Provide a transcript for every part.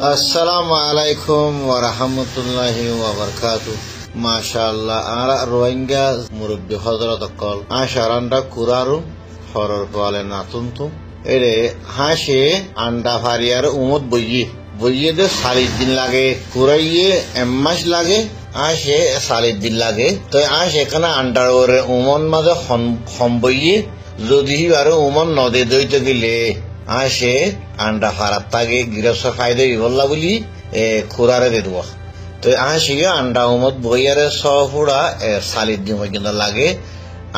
আসসালামু আলাইকুম ওয়া রাহমাতুল্লাহি ওয়া বারাকাতুহু। মাশাআল্লাহ আরা রোহিঙ্গা মুরব্বী হযরত কল আশারান্ডা কুরারু হরর পালে নাতুনতু এরে হাসে আন্ডা ফারিয়ার উমত বইয়ে দে 40 দিন লাগে কুরাইয়ে এম্মাস লাগে আসে 40 দিন লাগে তো আস এখানে আন্ডার ওরে উমন মাঝে বইয়ে যদি আর উমন নদে দইতে গেলে আসে আন্ডা ফারাত তাকে গৃহস্থ ফায়দা ইবল্লা বলি খুরারে দে দেব তো আসি আন্ডা উমত বইয়ারে সফুড়া 40 দিন পর্যন্ত লাগে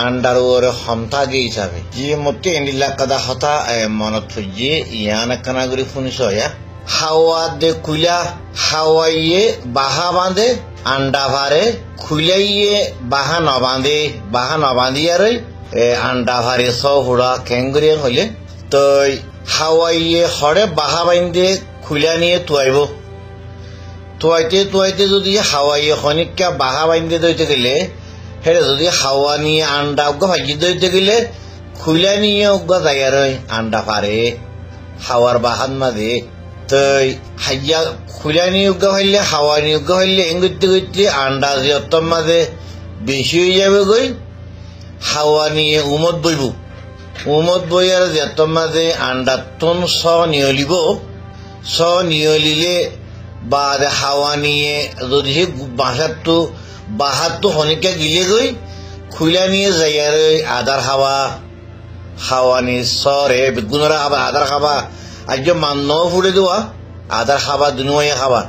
আন্ডার ওরে ক্ষমতা গিয়ে হিসাবে যে মতে এনিলা কাদা হতা মনত ফুজিয়ে ইয়ান কানা করে শুনিস হাওয়া দে কুলা হাওয়াইয়ে বাহা বাঁধে আন্ডা ভারে খুলাইয়ে বাহা নবাঁধিয়ারে আন্ডা ভারে সফুড়া খেঙ্গুরিয়ে হইলে তো হাওয়াইয়ে হরে বাহা বাইন্দে খুলা নিয়ে তুয়াইতে যদি হাওয়াইয়ে খনিকা বাহা বাইন্দে দইতে গেলে হেরে যদি হাওয়া নিয়ে আন্ডা উগ্গা ভাজি দইতে গেলে খুলা নিয়ে উগ্গা জায়গার আন্ডা পারে হাওয়ার বাহান মাঝে তো হাইয়া খুলা নিয়ে উগ্গা হইলে হাওয়া নিয়ে উগ্গা হইলে এং করতে আন্ডা যতম মাঝে বেশি হয়ে যাবে গই হাওয়া নিয়ে উমত বইয়ার যতম মাঝে আন্ডা তুন নিয়লিলে বা হাওয়া নিয়ে যদি বাহার তো হনিকা গিলে গই খুলা নিয়ে যাইয়ার আদার হাওয়া নিয়ে সরে বেগুনরা খাবা আদার খাবা আজ মান্নও ফুড়ে দেওয়া আদার খাবা দুনুয়াইয়া খাবা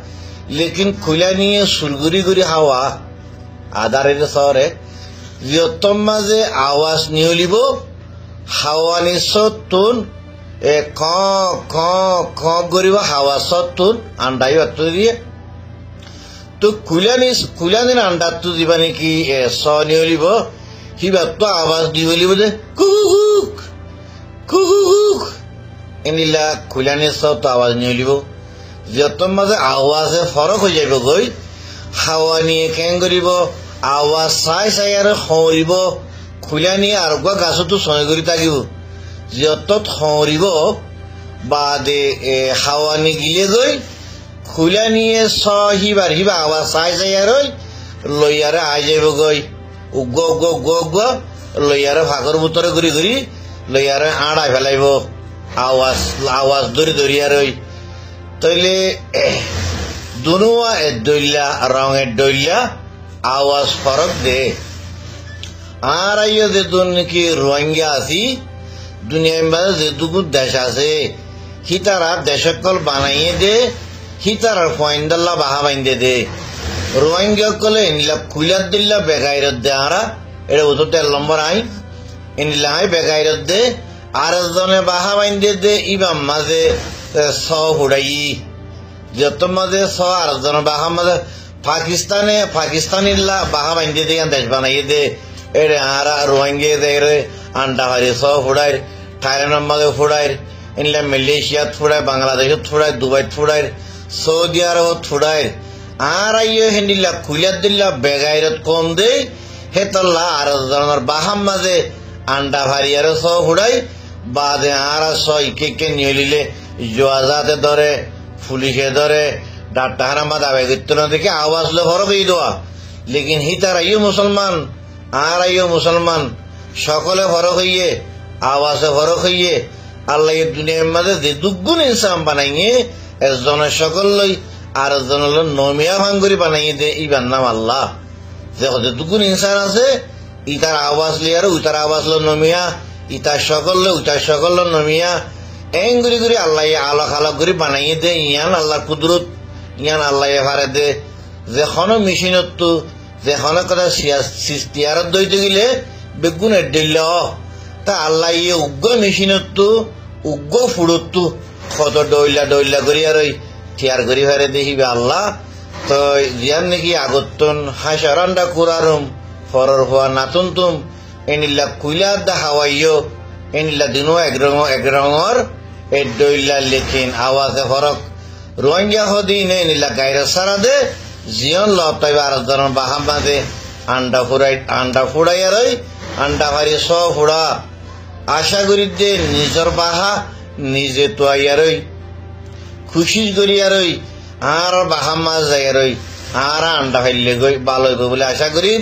লেকিন খুলা নিয়ে সুলগুড়ি হাওয়া আদারের সরে যতম মাঝে আওয়াজ নিয়লিব হাওয়া নি সত্তুন খ করিব হাওয়া সত্তুন আন্ডাই বাত দিয়ে তো খুলানির আন্ডা তো দিবা নাকি নিয়লিব সিবাত তো আওয়াজ দি বলিব যে কুহুক এনিলা খুলানি তো আওয়াজ নিয়লিব যত মাঝে আওয়াজে ফরক হয়ে যাব গই হাওয়া নিয়ে কেং করিব আওয়াজ চাই আর সঁৰিব খুলা নিয়ে আর গাছতো ছয় কৰি থাকিব যতত সঁৰিব বা দে হাওয়া নিয়ে গিলে গই খুলা নিয়ে সিবার আওয়াজ চাই আর লইয়ারে আই যাব গই উগ্গ লইয়ারে ভাগর বুতরে ঘুরি লইয়ারে আড়াই ফেলাইব আওয়াজ ধরি আর তইলে দুনুয়া দইলা রঙের দইলা আওয়াজ ফরক দে আর আইও যে নাকি রোহিঙ্গা আছি দুনিয়ার মাঝে যেটুকু দেশ আছে হিতারা দেশকল বানাইয়ে দে হিতারার ফয়েন্দাল্লা বাহা বাইন্দে দে রোহিঙ্গা কলে এনিলা খুলার দিল্লা বেগাইরত দে আরা এটা উত্তর 13 নম্বর আই এনিলা হাই বেগাইরত দে আর জনে বাহা বাইন্দে দে ইবাম মাঝে হুড়াই যত মাঝে আর জন বাহা মাঝে পাকিস্তানিল্লা বাহা বাইন্দে দে দেশ বানাইয়ে দে এরে আরা রোহিঙ্গা দে আন্ডা হারি ফুড়াইর থাইল্যান্ডের মাঝে ফুড়াইর এনলা মালয়েশিয়াত ফুড়ায় বাংলাদেশত ফুড়ায় দুবাইত ফুড়াইর সৌদি আরবত ফুড়াইর আর আইও হেন্ডিল্লা খুলিয়াত দিল্লা বেগাইরত কম দে হেতল্লা আর জনের বাহাম মাঝে আন্ডা ভারি আর ফুড়াই বাদে আর ইকে নিয়লিলে জোয়াজাতে ধরে পুলিশে ধরে ডাক্তার মাদা বেগিত না দেখে আওয়াজ লো ফরক এই দোয়া লেকিন হিতার আইও মুসলমান আর আইও মুসলমান সকলে ফরক হইয়ে আওয়াজে ফরক হইয়ে আল্লাহ দুনিয়ার মাঝে যে দুগুণ ইনসান বানাইয়ে একজনের সকল লই আর একজনের নমিয়া ভাঙ্গুরি বানাইয়ে দে ইবার নাম আল্লাহ যে দুগুণ ইনসান আছে ইতার আওয়াজ লি আর উতার আওয়াজ লো নমিয়া ইতার সকল লো উতার সকল লো নমিয়া এঙ্গুরি করে আল্লাহ আলোক করে বানাইয়ে দে ইয়ান আল্লাহ কুদরত ইয়ান আল্লাহ ভারে দে যেখন মেশিনত তো যেখন কথা সিস্তিয়ারত দইতে গেলে বেগুনের দিল তা আল্লাহ ইয়ে উগ্র মেশিনত তো উগ্র ফুড়ত তো কত ডইলা করি আর থিয়ার করি ভারে দেখিবে আল্লাহ তো জিয়ান নাকি আগতন হাসারান্ডা কুরারুম ফরর হওয়া নাতুনতুম এনিল্লা কুইলার দা হাওয়াইও এনিল্লা দিনও এক রঙর এ ডইলা লেখিন আওয়াজে ফরক রোহিঙ্গা হদিন এনিল্লা গাইরা সারা দে জিয়ন লতাইবা আর ধরন বাহাম বাঁধে আন্ডা ফুড়াই আর আন্ডা ভারি ফুড়া আশা করি দে নিজর বাহা নিজে তো আইয়ারই খুশি করি আর ওই আর বাহাম মাছ যায় আর ওই আর আন্ডা ফেললে গই ভালো হইব বলে আশা করি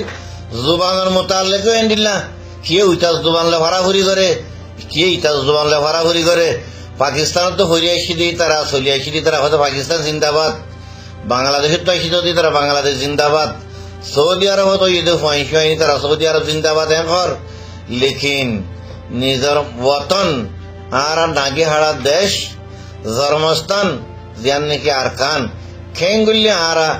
জুবানের মোতালেকে এন্ডিল্লা কে ইতাজ জুবানলে ভাড়াভুরি করে কে ইতাজ জুবানলে ভাড়াভুরি করে পাকিস্তানত তো হরিয়া আসি দিই তারা চলি আসি দিই তারা হয়তো পাকিস্তান জিন্দাবাদ বাংলাদেশের তো আসি দিই তারা বাংলাদেশ জিন্দাবাদ সৌদি আরব হয়তো ঈদে পয়সা হয়নি তারা সৌদি আরব জিন্দাবাদ এখন লেকিন নিজের বতন আর নাগি হাড়া দেশ জন্মস্থান জিয়ান নাকি আর খান খেঙ্গুল্লি আরা